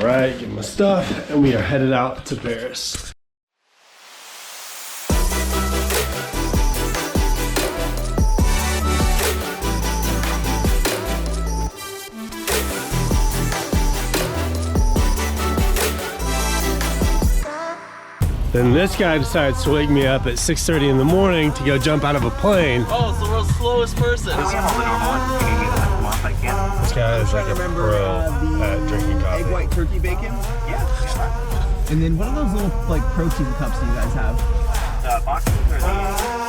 right, get my stuff, and we are headed out to Paris. Then this guy decides to wake me up at 6:30 in the morning to go jump out of a plane. Oh, it's the world's slowest person. Do we have all the normal ones? Can you give me that one if I can? This guy is like a pro at drinking coffee. Egg white turkey bacon. Yeah. And then what are those little like protein cups that you guys have? The boxes or the...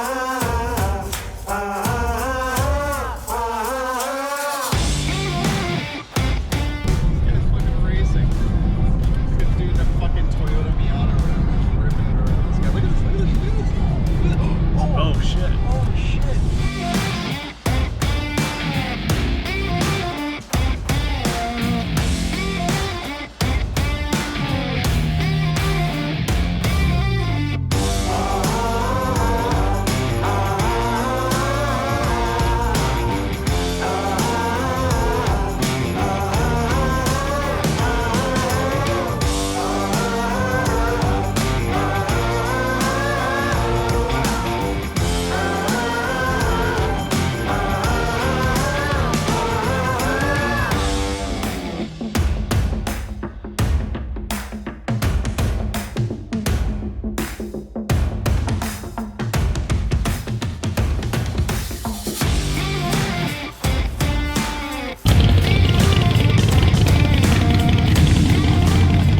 Oh shit.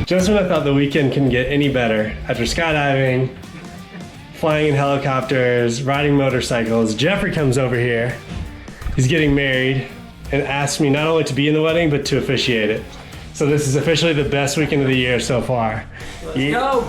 Just when I thought the weekend couldn't get any better, after skydiving, flying in helicopters, riding motorcycles, Jeffrey comes over here. He's getting married and asks me not only to be in the wedding, but to officiate it. So this is officially the best weekend of the year so far. Let's go.